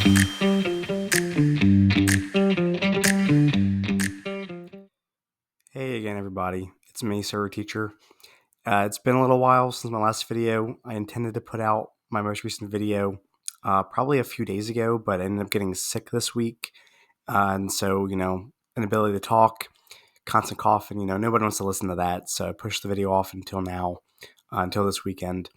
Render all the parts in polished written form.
Hey again, everybody. It's me, Sorare Teacher. It's been a little while since my last video. I intended to put out my most recent video probably a few days ago, but I ended up getting sick this week. And so, inability to talk, constant coughing, nobody wants to listen to that. So I pushed the video off until now, until this weekend.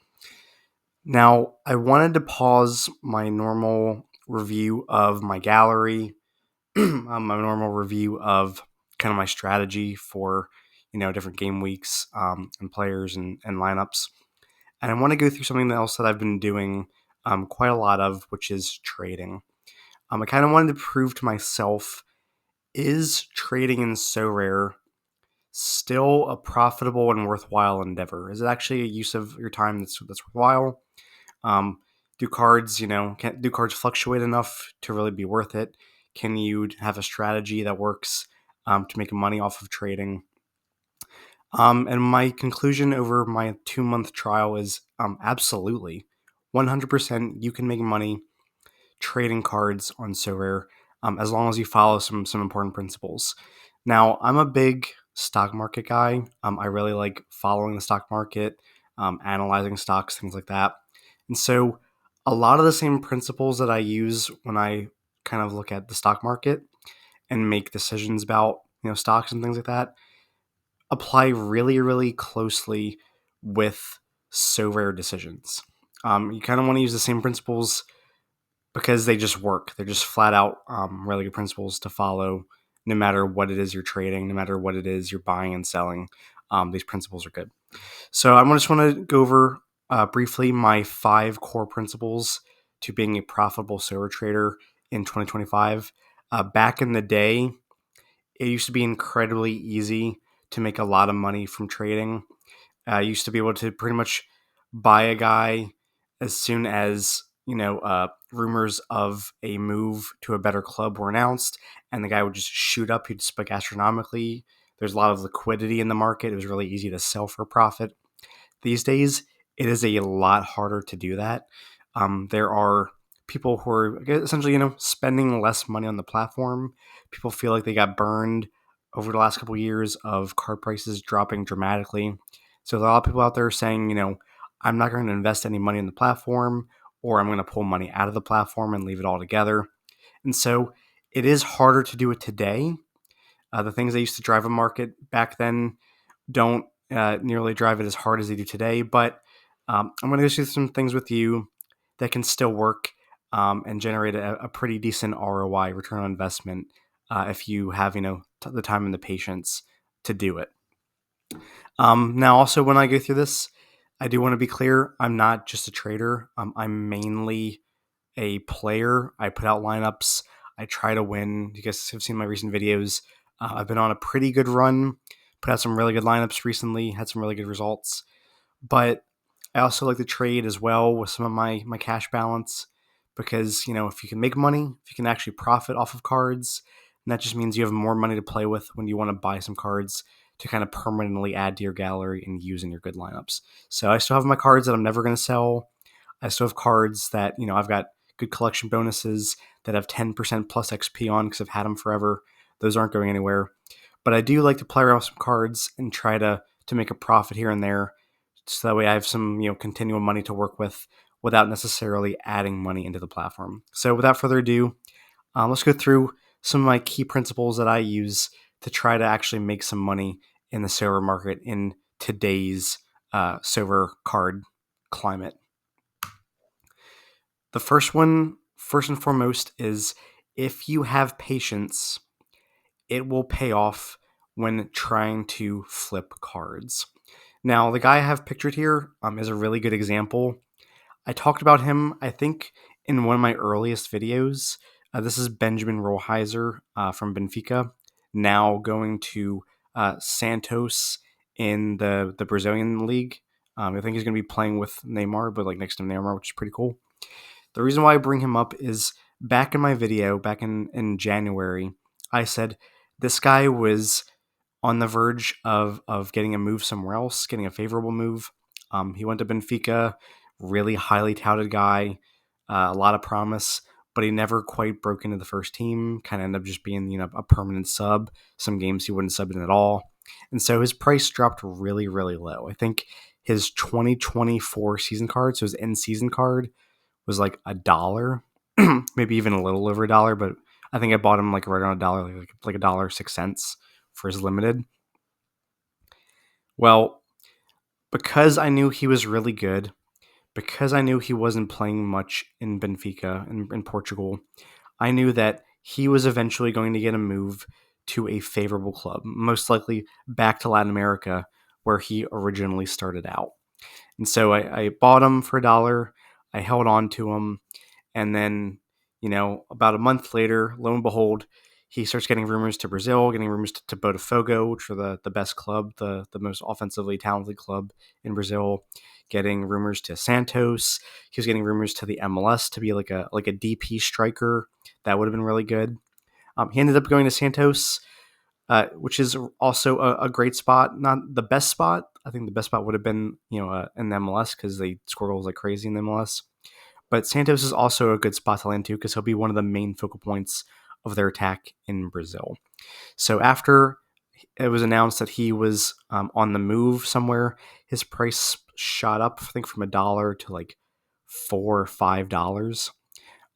Now, I wanted to pause my normal review of my gallery, my normal review of kind of my strategy for different game weeks and players and lineups, and I want to go through something else that I've been doing quite a lot of, which is trading. I kind of wanted to prove to myself, is trading in Sorare still a profitable and worthwhile endeavor? Is it actually a use of your time that's worthwhile? Um, do cards, do cards fluctuate enough to really be worth it? Can you have a strategy that works to make money off of trading? And my conclusion over my 2-month trial is absolutely 100% you can make money trading cards on Sorare as long as you follow some important principles. Now, I'm a big stock market guy. I really like following the stock market, analyzing stocks, things like that. And so a lot of the same principles that I use when I kind of look at the stock market and make decisions about stocks and things like that apply really, really closely with Sorare decisions. You kind of want to use the same principles because they just work. They're just flat out really good principles to follow no matter what it is you're trading, no matter what it is you're buying and selling. These principles are good. So I just want to go over briefly my 5 core principles to being a profitable Sorare trader in 2025. Back in the day, it used to be incredibly easy to make a lot of money from trading. I used to be able to pretty much buy a guy as soon as rumors of a move to a better club were announced, and the guy would just shoot up. He'd spike astronomically. There's a lot of liquidity in the market. It was really easy to sell for a profit. These days, it is a lot harder to do that. There are people who are essentially, spending less money on the platform. People feel like they got burned over the last couple of years of card prices dropping dramatically. So there are a lot of people out there saying, I'm not going to invest any money in the platform, or I'm going to pull money out of the platform and leave it all together. And so it is harder to do it today. The things that used to drive a market back then don't nearly drive it as hard as they do today. But I'm going to go through some things with you that can still work and generate a pretty decent ROI, return on investment, if you have the time and the patience to do it. Now, also when I go through this, I do want to be clear. I'm not just a trader. I'm mainly a player. I put out lineups. I try to win. You guys have seen my recent videos. I've been on a pretty good run. Put out some really good lineups recently. Had some really good results. But I also like to trade as well with some of my cash balance because, if you can make money, if you can actually profit off of cards, and that just means you have more money to play with when you want to buy some cards to kind of permanently add to your gallery and use in your good lineups. So I still have my cards that I'm never going to sell. I still have cards that, I've got good collection bonuses that have 10% plus XP on because I've had them forever. Those aren't going anywhere. But I do like to play around with some cards and try to make a profit here and there. So that way I have some, continual money to work with without necessarily adding money into the platform. So without further ado, let's go through some of my key principles that I use to try to actually make some money in the Sorare market in today's Sorare card climate. The first one, first and foremost, is if you have patience, it will pay off when trying to flip cards. Now, the guy I have pictured here is a really good example. I talked about him, I think, in one of my earliest videos. This is Benjamin Rollheiser from Benfica, now going to Santos in the Brazilian league. I think he's going to be playing with Neymar, but next to Neymar, which is pretty cool. The reason why I bring him up is back in my video, back in January, I said this guy was on the verge of getting a move somewhere else, getting a favorable move. He went to Benfica, really highly touted guy, a lot of promise, but he never quite broke into the first team. Kind of ended up just being, a permanent sub. Some games he wouldn't sub in at all. And so his price dropped really, really low. I think his 2024 season card, so his end season card, was like $1, maybe even a little over $1. But I think I bought him like right around $1, like $1.06 for his limited. Well, because I knew he was really good, because I knew he wasn't playing much in Benfica in Portugal, I knew that he was eventually going to get a move to a favorable club, most likely back to Latin America, where he originally started out. And so I bought him for $1. I held on to him. And then, about a month later, lo and behold, he starts getting rumors to Brazil, getting rumors to Botafogo, which are the best club, the most offensively talented club in Brazil, getting rumors to Santos. He was getting rumors to the MLS to be like a DP striker. That would have been really good. He ended up going to Santos, which is also a great spot. Not the best spot. I think the best spot would have been, in the MLS because they score goals like crazy in the MLS. But Santos is also a good spot to land to because he'll be one of the main focal points of their attack in Brazil. So after it was announced that he was on the move somewhere, his price shot up, I think, from $1 to like $4 or $5.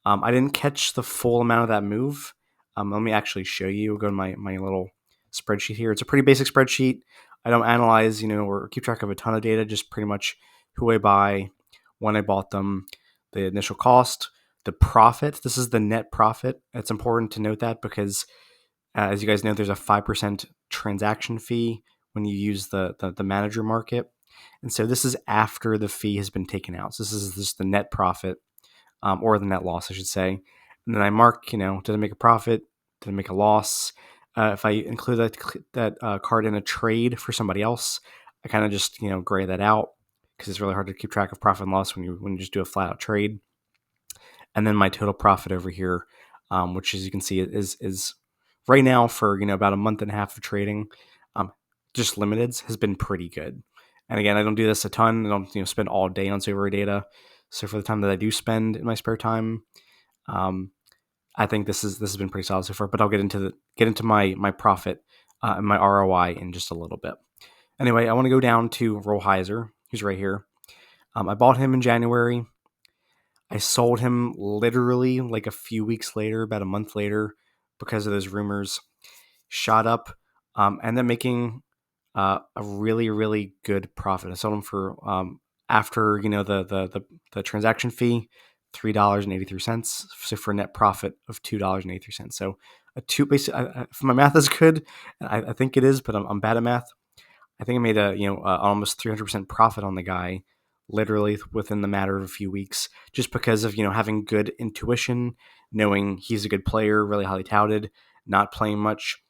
I didn't catch the full amount of that move. Let me actually show you. Go to my little spreadsheet here. It's a pretty basic spreadsheet. I don't analyze, or keep track of a ton of data, just pretty much who I buy, when I bought them, the initial cost, the profit. This is the net profit. It's important to note that because, as you guys know, there's a 5% transaction fee when you use the manager market. And so this is after the fee has been taken out. So this is just the net profit, or the net loss, I should say. And then I mark, did I make a profit? Did I make a loss? If I include that card in a trade for somebody else, I kind of just, gray that out because it's really hard to keep track of profit and loss when you just do a flat out trade. And then my total profit over here, which as you can see is right now for about a month and a half of trading, just limiteds has been pretty good. And again, I don't do this a ton. I don't spend all day on Sorare data. So for the time that I do spend in my spare time, I think this has been pretty solid so far. But I'll get into my profit and my ROI in just a little bit. Anyway, I want to go down to Rollheiser, who's right here. I bought him in January. I sold him literally like a few weeks later, about a month later, because of those rumors. Shot up, and then making a really, really good profit. I sold him for after the transaction fee, $3.83. So for a net profit of $2.83. So if my math is good, I think it is, but I'm bad at math. I think I made almost 300% profit on the guy, literally within the matter of a few weeks, just because of having good intuition, knowing he's a good player, really highly touted, not playing much,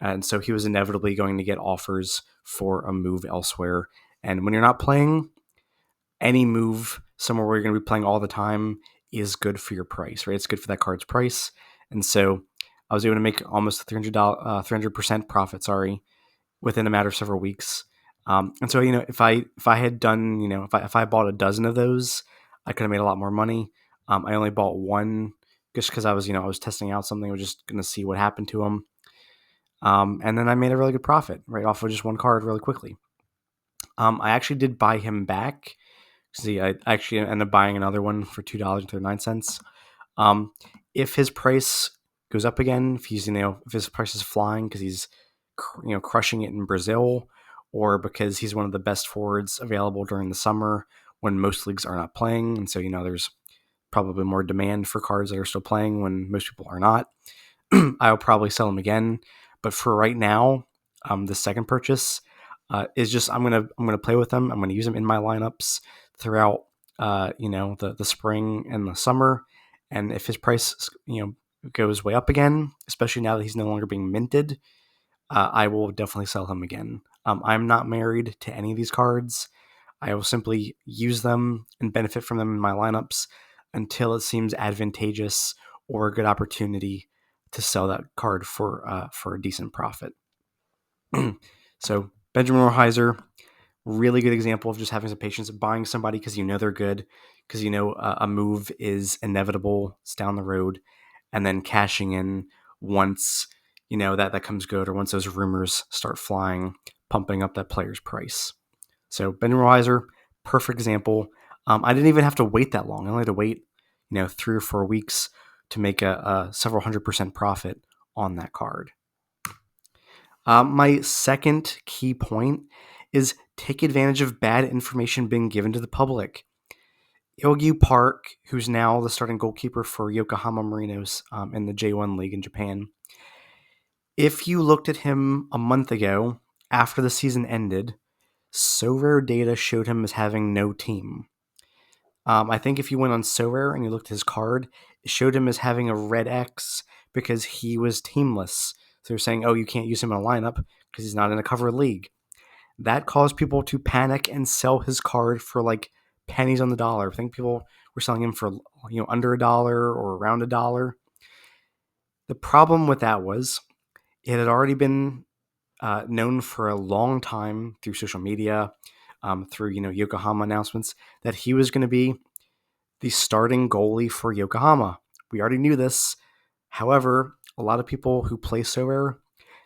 and so he was inevitably going to get offers for a move elsewhere. And when you're not playing, any move somewhere where you're going to be playing all the time is good for your price, right? It's good for that card's price, and so I was able to make almost 300% profit. Sorry, within a matter of several weeks. And so, if I had done, if I bought a dozen of those, I could have made a lot more money. I only bought one just because I was testing out something. I was just going to see what happened to them. And then I made a really good profit right off of just one card really quickly. I actually did buy him back. See, I actually ended up buying another one for $2.39. If his price goes up again, if his price is flying because he's crushing it in Brazil, or because he's one of the best forwards available during the summer when most leagues are not playing, and so there's probably more demand for cards that are still playing when most people are not. I'll probably sell him again, but for right now, the second purchase is just I'm gonna play with them. I'm gonna use them in my lineups throughout the spring and the summer, and if his price goes way up again, especially now that he's no longer being minted, I will definitely sell him again. I'm not married to any of these cards. I will simply use them and benefit from them in my lineups until it seems advantageous or a good opportunity to sell that card for a decent profit. So Benjamin Rollheiser, really good example of just having some patience, of buying somebody because they're good, because a move is inevitable. It's down the road, and then cashing in once that comes good, or once those rumors start flying, pumping up that player's price. So Ben Royzer, perfect example. I didn't even have to wait that long. I only had to wait 3 or 4 weeks to make a several 100% profit on that card. My second key point is take advantage of bad information being given to the public. Ilgyu Park, who's now the starting goalkeeper for Yokohama Marinos in the J1 League in Japan. If you looked at him a month ago, after the season ended, Sorare data showed him as having no team. I think if you went on Sorare and you looked at his card, it showed him as having a red X because he was teamless. So they're saying, oh, you can't use him in a lineup because he's not in a covered league. That caused people to panic and sell his card for like pennies on the dollar. I think people were selling him for under $1 or around $1. The problem with that was it had already been known for a long time through social media, through Yokohama announcements, that he was going to be the starting goalie for Yokohama. We already knew this. However, a lot of people who play Sorare,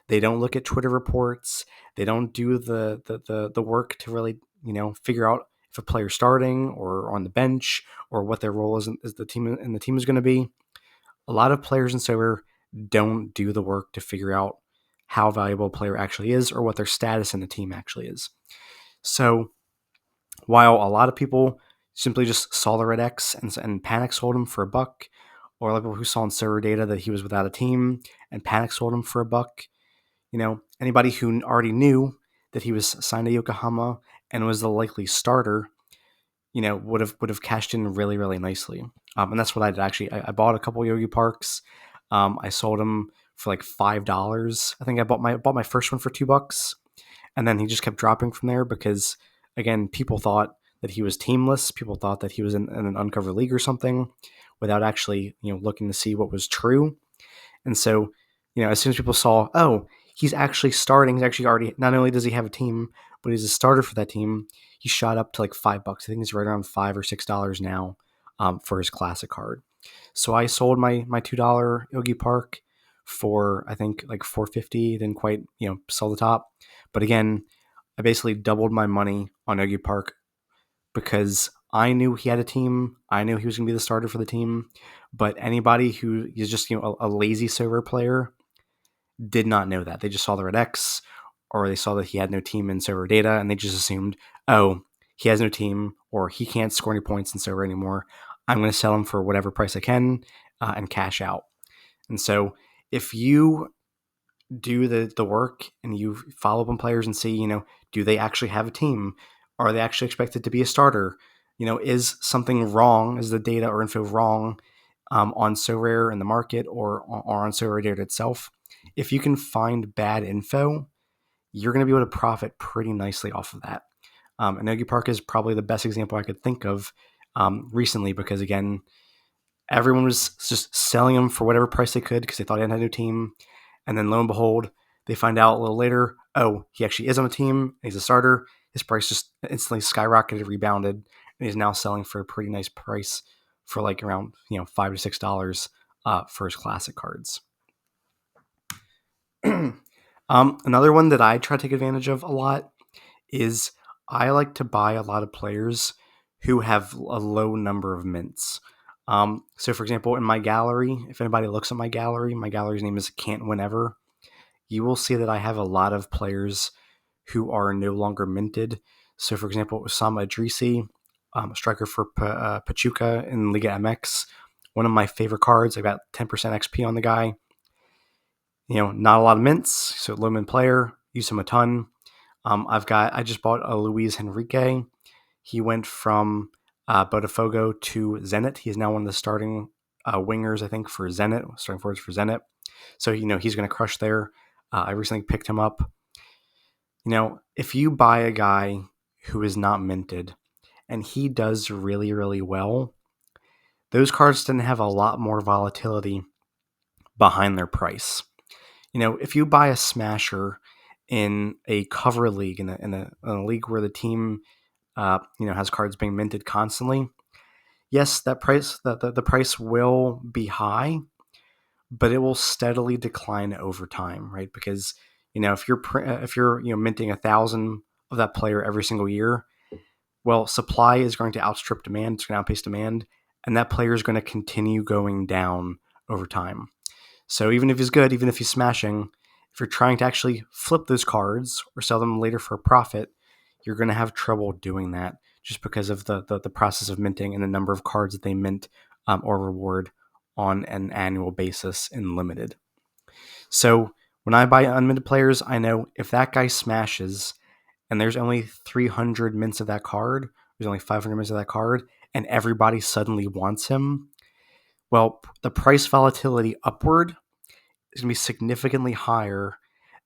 they don't look at Twitter reports. They don't do the work to really figure out if a player's starting or on the bench or what their role is the team and the team is going to be. A lot of players in Sorare don't do the work to figure out how valuable a player actually is or what their status in the team actually is. So while a lot of people simply just saw the red X and panic sold him for $1, or a lot of people who saw in server data that he was without a team and panic sold him for $1, anybody who already knew that he was signed to Yokohama and was the likely starter, would have cashed in really, really nicely. And that's what I did. Actually, I bought a couple Yogi Parks. I sold them for like $5. I think I bought my first one for $2, and then he just kept dropping from there because, again, people thought that he was teamless. People thought that he was in an uncovered league or something, without actually looking to see what was true. And so, as soon as people saw, oh, he's actually starting, he's actually already, not only does he have a team, but he's a starter for that team, he shot up to like $5. I think he's right around $5 or $6 now for his classic card. So I sold my $2 Ilgi Park for, I think, like $4.50. Didn't quite sell the top, but again, I basically doubled my money on Ilgi Park because I knew he had a team. I knew he was going to be the starter for the team. But anybody who is just a lazy server player did not know that. They just saw the red X, or they saw that he had no team in server data, and they just assumed, oh, he has no team, or he can't score any points in server anymore. I'm going to sell him for whatever price I can and cash out. And so if you do the work and you follow up on players and see, do they actually have a team? Are they actually expected to be a starter? Is something wrong? Is the data or info wrong on Sorare in the market or on Sorare data itself? If you can find bad info, you're going to be able to profit pretty nicely off of that. And Nogi Park is probably the best example I could think of recently because, again, everyone was just selling him for whatever price they could because they thought he had a new team. And then lo and behold, they find out a little later, oh, he actually is on a team. He's a starter. His price just instantly skyrocketed, rebounded, and he's now selling for a pretty nice price for like around $5 to $6 for his classic cards. Another one that I try to take advantage of a lot is I like to buy a lot of players who have a low number of mints. So, for example, in my gallery, if anybody looks at my gallery's name is Can't Win Ever. You will see that I have a lot of players who are no longer minted. So, for example, Osama Idrisi, a striker for Pachuca in Liga MX, one of my favorite cards. I got 10% XP on the guy. Not a lot of mints, so low mint player. Use him a ton. I just bought a Luis Henrique. He went from Botafogo to Zenit. He is now one of the starting wingers, I think, for Zenit, starting forwards for Zenit. So, he's going to crush there. I recently picked him up. If you buy a guy who is not minted and he does really, really well, those cards tend to have a lot more volatility behind their price. If you buy a smasher in a cover league, in a league where the team has cards being minted constantly, yes, that price the price will be high, but it will steadily decline over time, right? Because if you're minting 1,000 of that player every single year, well, supply is going to outstrip demand. It's going to outpace demand, and that player is going to continue going down over time. So even if he's good, even if he's smashing, if you're trying to actually flip those cards or sell them later for a profit, you're going to have trouble doing that just because of the process of minting and the number of cards that they mint or reward on an annual basis in limited. So when I buy unminted players, I know if that guy smashes and there's only 300 mints of that card, there's only 500 mints of that card, and everybody suddenly wants him, well, the price volatility upward is going to be significantly higher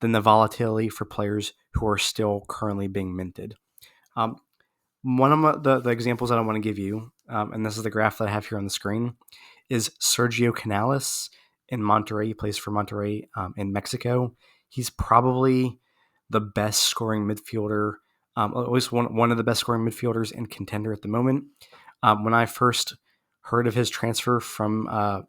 than the volatility for players who are still currently being minted. Um, One of the examples that I want to give you, and this is the graph that I have here on the screen, is Sergio Canales in Monterrey. He plays for Monterrey in Mexico. He's probably the best scoring midfielder, at least one of the best scoring midfielders and contender at the moment. When I first heard of his transfer from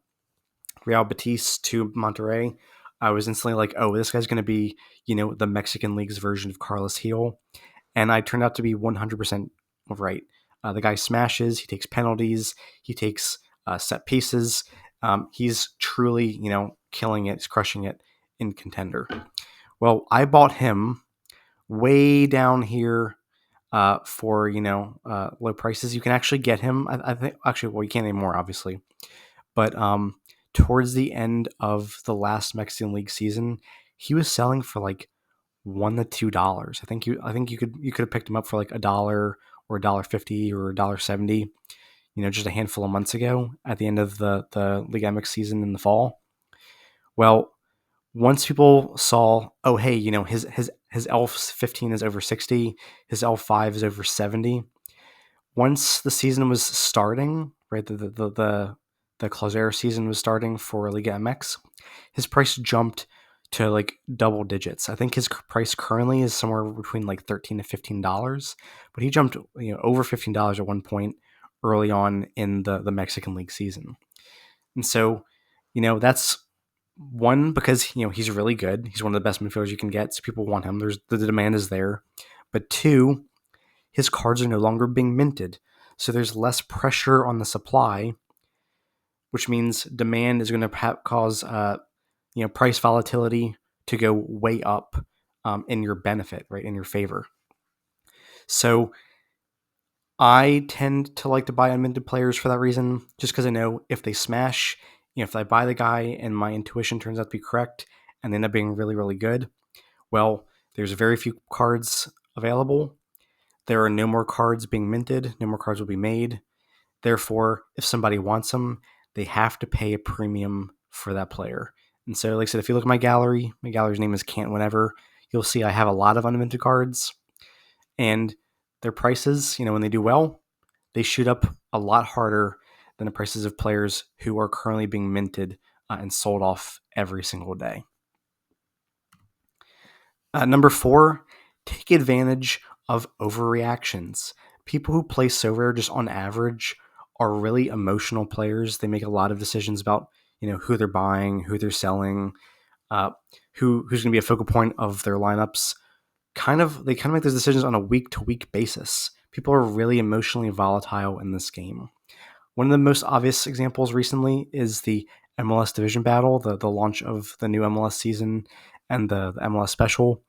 Real Betis to Monterrey, I was instantly like, oh, this guy's going to be, the Mexican League's version of Carlos Gil. And I turned out to be 100% right. The guy smashes, he takes penalties, he takes set pieces. He's truly, killing it, he's crushing it in contender. Well, I bought him way down here for, low prices. You can actually get him. I think, actually, well, you can't anymore, obviously. But towards the end of the last Mexican League season, he was selling for like $1 to $2. I think you could have picked him up for like $1 or $1.50 or $1.70, just a handful of months ago at the end of the Liga MX season in the fall. Well, once people saw, oh hey, his L15 is over 60, his L5 is over 70. Once the season was starting, right, the Clausura season was starting for Liga MX, his price jumped to like double digits. I think his price currently is somewhere between like $13 to $15, but he jumped over $15 at one point early on in the Mexican League season. And so, that's one because he's really good. He's one of the best midfielders you can get, so people want him. There's the demand is there, but two, his cards are no longer being minted, so there's less pressure on the supply, which means demand is going to cause price volatility to go way up in your benefit, right, in your favor. So I tend to like to buy unminted players for that reason, just because I know if they smash, if I buy the guy and my intuition turns out to be correct and they end up being really, really good, well, there's very few cards available. There are no more cards being minted. No more cards will be made. Therefore, if somebody wants them, they have to pay a premium for that player. And so, like I said, if you look at my gallery's name is Can't Whenever, you'll see I have a lot of unminted cards. And their prices, when they do well, they shoot up a lot harder than the prices of players who are currently being minted and sold off every single day. Number 4, take advantage of overreactions. People who play Sorare just on average are really emotional players. They make a lot of decisions about who they're buying, who they're selling, who's going to be a focal point of their lineups. They kind of make those decisions on a week to week basis. People are really emotionally volatile in this game. One of the most obvious examples recently is the MLS Division Battle, the launch of the new MLS season and the MLS Special.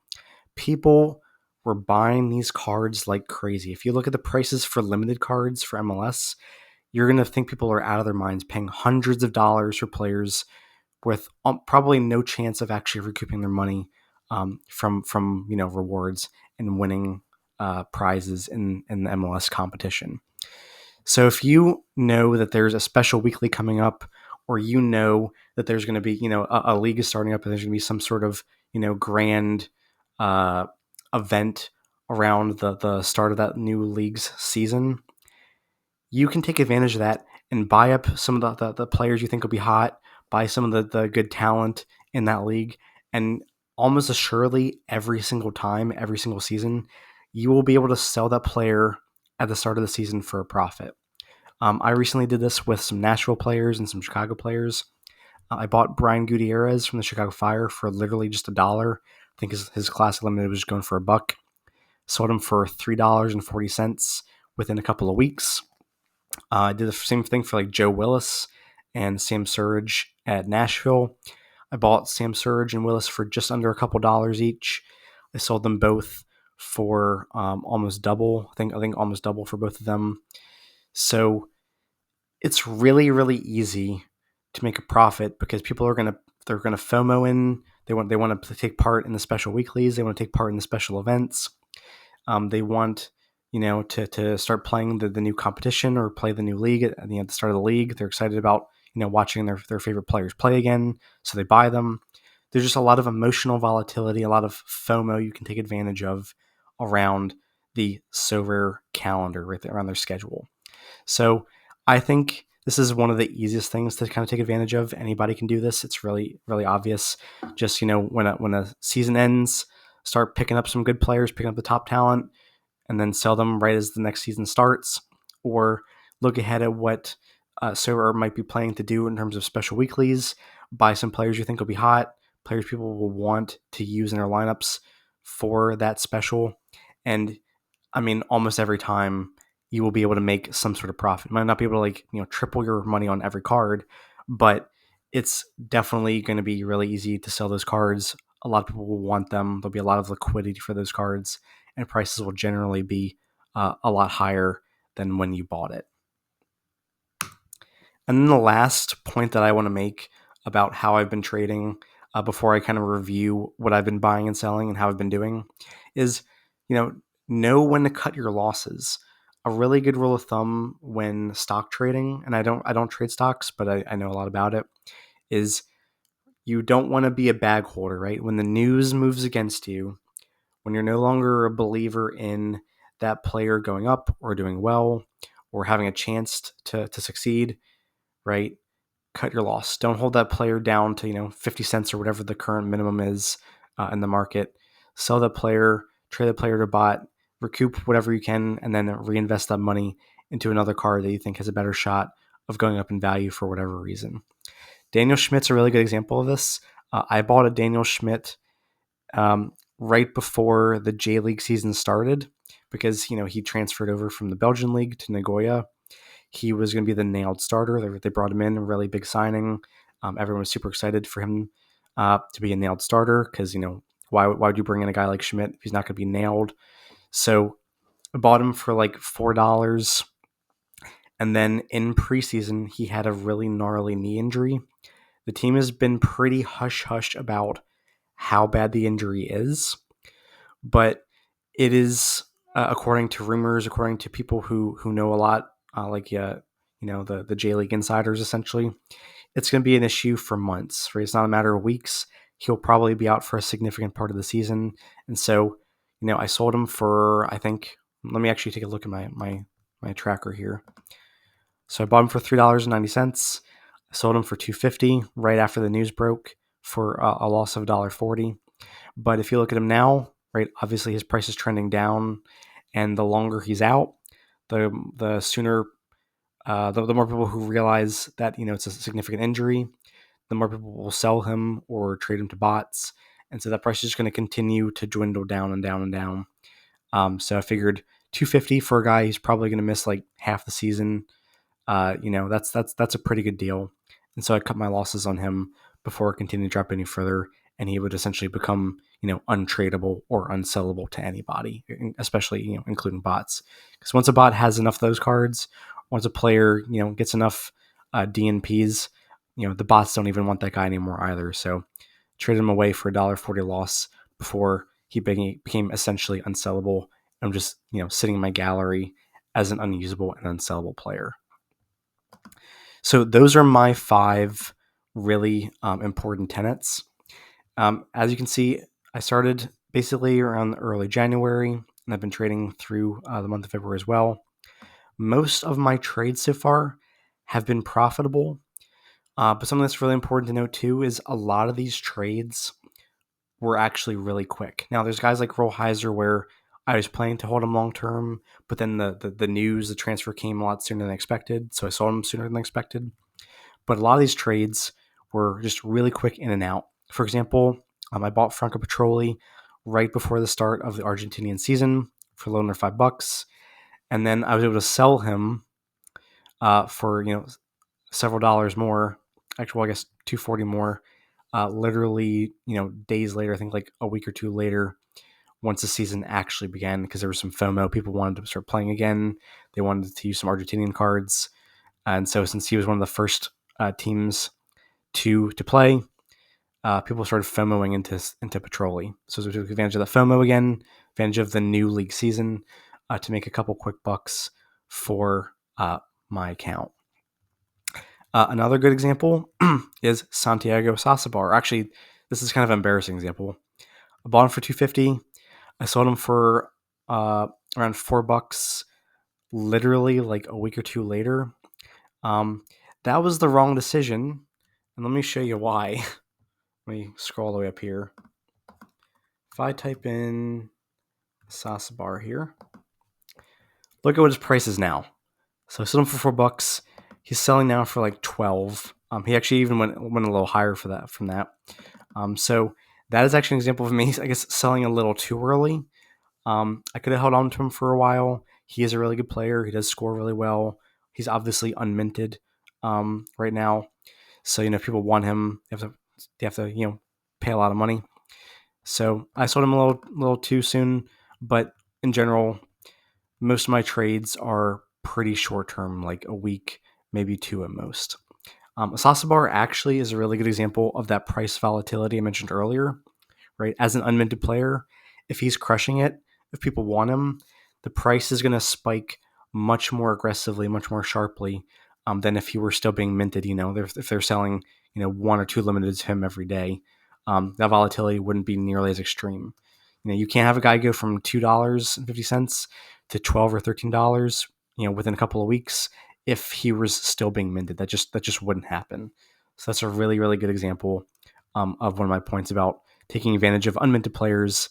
People were buying these cards like crazy. If you look at the prices for limited cards for MLS, you're going to think people are out of their minds paying hundreds of dollars for players with probably no chance of actually recouping their money from rewards and winning prizes in the MLS competition. So if you know that there's a special weekly coming up, or that there's going to be a league is starting up and there's going to be some sort of grand event around the start of that new league's season, you can take advantage of that and buy up some of the players you think will be hot, buy some of the good talent in that league, and almost assuredly every single time, every single season, you will be able to sell that player at the start of the season for a profit. I recently did this with some Nashville players and some Chicago players. I bought Brian Gutierrez from the Chicago Fire for literally just $1. I think his classic limited was just going for $1. Sold him for $3.40 within a couple of weeks. I did the same thing for like Joe Willis and Sam Surridge at Nashville. I bought Sam Surridge and Willis for just under a couple dollars each. I sold them both for almost double. I think almost double for both of them. So it's really, really easy to make a profit because people are they're gonna FOMO in. They want to take part in the special weeklies. They want to take part in the special events. They want to start playing the new competition or play the new league at the start of the league. They're excited about watching their favorite players play again, so they buy them. There's just a lot of emotional volatility, a lot of FOMO you can take advantage of around the Sorare calendar, right there, around their schedule. So I think this is one of the easiest things to kind of take advantage of. Anybody can do this. It's really, really obvious. Just, when a season ends, start picking up some good players, picking up the top talent, and then sell them right as the next season starts. Or look ahead at what Sorare might be planning to do in terms of special weeklies. Buy some players you think will be hot, players people will want to use in their lineups for that special. And I mean, almost every time you will be able to make some sort of profit. You might not be able to triple your money on every card, but it's definitely going to be really easy to sell those cards. A lot of people will want them. There'll be a lot of liquidity for those cards, and prices will generally be a lot higher than when you bought it. And then the last point that I want to make about how I've been trading before I kind of review what I've been buying and selling and how I've been doing is, know when to cut your losses. A really good rule of thumb when stock trading, and I don't trade stocks, but I know a lot about it, is you don't want to be a bag holder, right? When the news moves against you, when you're no longer a believer in that player going up or doing well or having a chance to succeed, right? Cut your loss. Don't hold that player down to 50 cents or whatever the current minimum is in the market. Sell that player, trade the player to bot, recoup whatever you can, and then reinvest that money into another card that you think has a better shot of going up in value for whatever reason. Daniel Schmidt's a really good example of this. I bought a Daniel Schmidt right before the J League season started because he transferred over from the Belgian league to Nagoya. He was going to be the nailed starter. They brought him in, a really big signing. Everyone was super excited for him to be a nailed starter because, why would you bring in a guy like Schmidt if he's not going to be nailed? So I bought him for like $4. And then in preseason, he had a really gnarly knee injury. The team has been pretty hush-hush about how bad the injury is, but it is, according to rumors, according to people who know a lot, the J League insiders, essentially, it's going to be an issue for months. Right? It's not a matter of weeks. He'll probably be out for a significant part of the season, and so I sold him for, I think. Let me actually take a look at my tracker here. So I bought him for $3.90. I sold him for $2.50 right after the news broke for a loss of $1.40. But if you look at him now, right, obviously his price is trending down, and the longer he's out, the sooner, the more people who realize that it's a significant injury, the more people will sell him or trade him to bots, and so that price is just going to continue to dwindle down and down and down. So I figured $2.50 for a guy who's probably going to miss like half the season. That's a pretty good deal. And so I cut my losses on him before it continued to drop any further, and he would essentially become, untradeable or unsellable to anybody, especially, including bots. Because once a bot has enough of those cards, once a player, gets enough DNPs, the bots don't even want that guy anymore either. So traded him away for $1.40 loss before he became essentially unsellable. I'm just, sitting in my gallery as an unusable and unsellable player. So those are my 5 really important tenets. As you can see, I started basically around early January, and I've been trading through the month of February as well. Most of my trades so far have been profitable, but something that's really important to note too is a lot of these trades were actually really quick. Now, there's guys like Rollheiser where I was planning to hold him long term, but then the news, the transfer came a lot sooner than expected, so I sold him sooner than expected. But a lot of these trades were just really quick in and out. For example, I bought Franco Petroli right before the start of the Argentinian season for a little under $5, and then I was able to sell him for several dollars more. Actually, well, I guess 240 more. Literally, days later, I think like a week or two later, once the season actually began, because there was some FOMO. People wanted to start playing again. They wanted to use some Argentinian cards, and so since he was one of the first teams to play, people started FOMOing into Petroli. So we took advantage of the FOMO again, advantage of the new league season to make a couple quick bucks for my account. Another good example is Santiago Sasabar. Actually, this is kind of an embarrassing example. I bought him for $250. I sold him for around $4, literally like a week or two later. That was the wrong decision, and let me show you why. Let me scroll all the way up here. If I type in Sasabar here, look at what his price is now. So I sold him for $4. He's selling now for like 12. He actually even went a little higher for that from that. So that is actually an example of me, I guess, selling a little too early. I could have held on to him for a while. He is a really good player. He does score really well. He's obviously unminted right now. So, if people want him, they have to pay a lot of money. So I sold him a little too soon, but in general, most of my trades are pretty short term, like a week, maybe two at most. Sasabar actually is a really good example of that price volatility I mentioned earlier, right? As an unminted player, if he's crushing it, if people want him, the price is going to spike much more aggressively, much more sharply than if he were still being minted. If they're selling, one or two limiteds to him every day, that volatility wouldn't be nearly as extreme. You can't have a guy go from $2.50 to $12 or $13, within a couple of weeks if he was still being minted. That just wouldn't happen. So that's a really, really good example of one of my points about taking advantage of unminted players,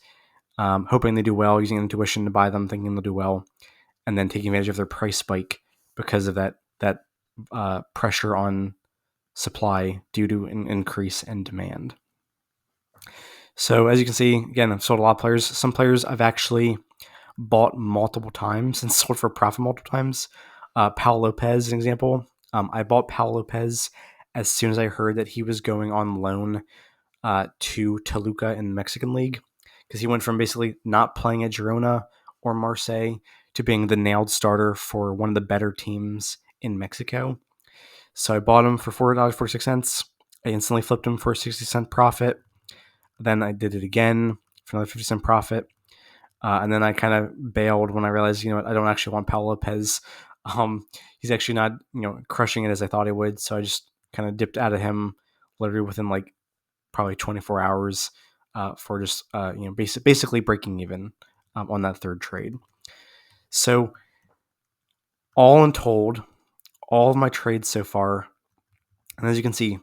hoping they do well, using intuition to buy them, thinking they'll do well, and then taking advantage of their price spike because of that pressure on supply due to an increase in demand. So as you can see, again, I've sold a lot of players. Some players I've actually bought multiple times and sold for profit multiple times. Paul Lopez, an example. I bought Paul Lopez as soon as I heard that he was going on loan to Toluca in the Mexican League, because he went from basically not playing at Girona or Marseille to being the nailed starter for one of the better teams in Mexico. So I bought him for $4.46. I instantly flipped him for a 60-cent profit. Then I did it again for another 50-cent profit. And then I kind of bailed when I realized, I don't actually want Paul Lopez. He's actually not, crushing it as I thought he would. So I just kind of dipped out of him literally within like probably 24 hours for just, basically breaking even on that third trade. So all in told, all of my trades so far, and as you can see,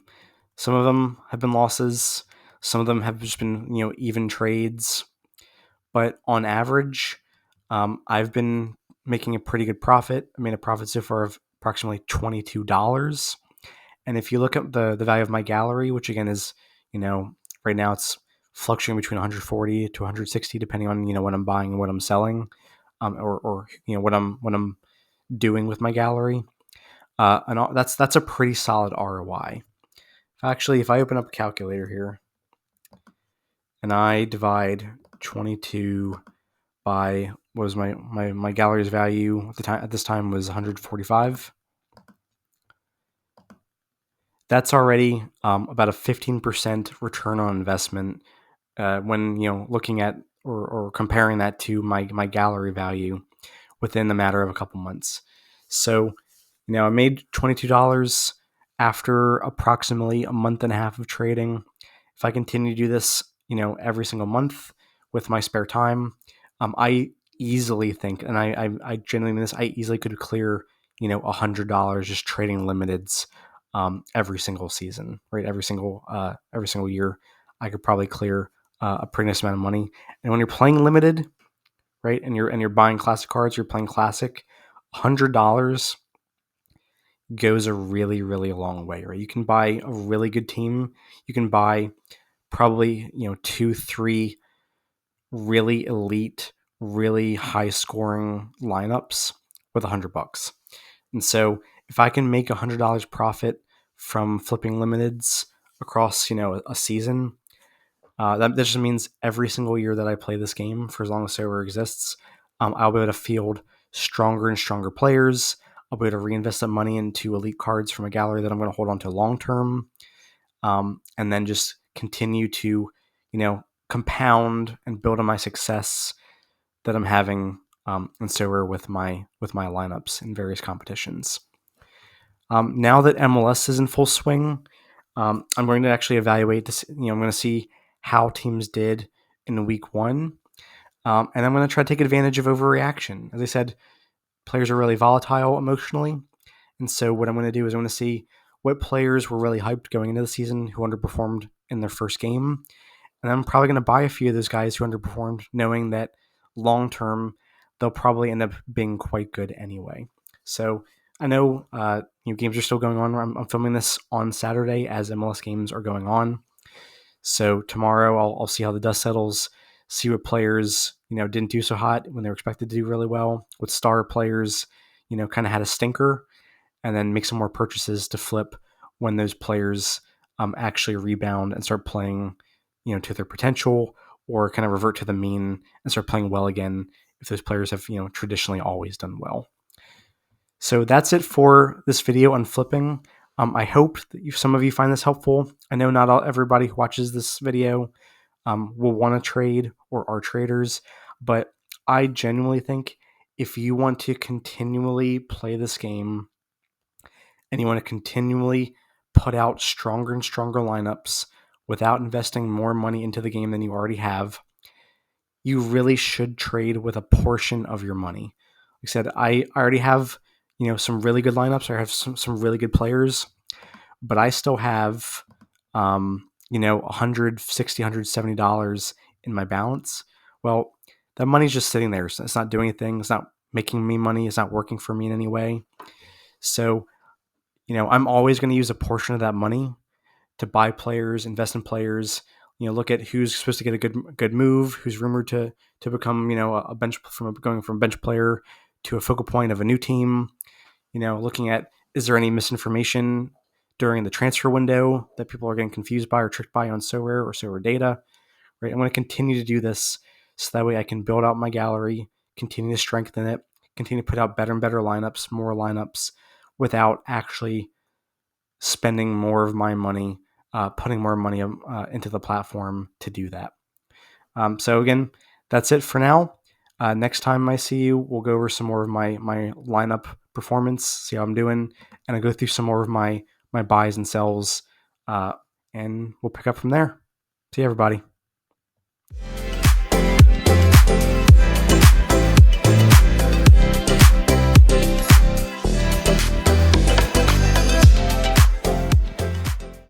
some of them have been losses. Some of them have just been, even trades. But on average, I've been making a pretty good profit. I made a profit so far of approximately $22. And if you look at the value of my gallery, which again is, right now it's fluctuating between 140 to 160, depending on, what I'm buying and what I'm selling, or what I'm doing with my gallery. And that's a pretty solid ROI. Actually, if I open up a calculator here and I divide 22 by what was my gallery's value at this time was 145. That's already about a 15% return on investment when looking at or comparing that to my gallery value within a matter of a couple months. So I made $22 after approximately a month and a half of trading. If I continue to do this, every single month with my spare time, I easily think, and I genuinely mean this, I easily could clear, $100 just trading limiteds every single season, right? Every single year, I could probably clear a pretty nice amount of money. And when you're playing limited, right? And you're buying classic cards, you're playing classic, $100 goes a really, really long way, right? You can buy a really good team. You can buy probably, 2, 3 really elite, really high scoring lineups with $100. And so if I can make $100 profit from flipping limiteds across, a season, that just means every single year that I play this game, for as long as Sorare exists, I'll be able to field stronger and stronger players. I'll be able to reinvest that money into elite cards from a gallery that I'm going to hold on to long term, and then just continue to, compound and build on my success that I'm having in Sorare with my lineups in various competitions. Now that MLS is in full swing, I'm going to actually evaluate this. I'm going to see how teams did in week 1, and I'm going to try to take advantage of overreaction. As I said, players are really volatile emotionally, and so what I'm going to do is I'm going to see what players were really hyped going into the season who underperformed in their first game, and I'm probably going to buy a few of those guys who underperformed, knowing that long term they'll probably end up being quite good anyway. So I know games are still going on. I'm filming this on Saturday as MLS games are going on. So tomorrow I'll see how the dust settles, see what players didn't do so hot when they were expected to do really well, what star players kind of had a stinker, and then make some more purchases to flip when those players actually rebound and start playing to their potential, or kind of revert to the mean and start playing well again if those players have traditionally always done well. So that's it for this video on flipping. I hope that some of you find this helpful. I know not everybody who watches this video will want to trade or are traders, but I genuinely think if you want to continually play this game and you want to continually put out stronger and stronger lineups without investing more money into the game than you already have, you really should trade with a portion of your money. Like I said, I already have some really good lineups. I have some really good players, but I still have $160, $170 in my balance. Well, that money's just sitting there. It's not doing anything. It's not making me money. It's not working for me in any way. So, I'm always going to use a portion of that money to buy players, invest in players. Look at who's supposed to get a good move, who's rumored to become a bench going from bench player to a focal point of a new team. Looking at, is there any misinformation during the transfer window that people are getting confused by or tricked by on Sorare or Sorare data, right? I'm going to continue to do this so that way I can build out my gallery, continue to strengthen it, continue to put out better and better lineups, more lineups, without actually spending more of my money, putting more money into the platform to do that. So again, that's it for now. Next time I see you, we'll go over some more of my lineup performance, see how I'm doing, and I'll go through some more of my buys and sells, and we'll pick up from there. See you, everybody.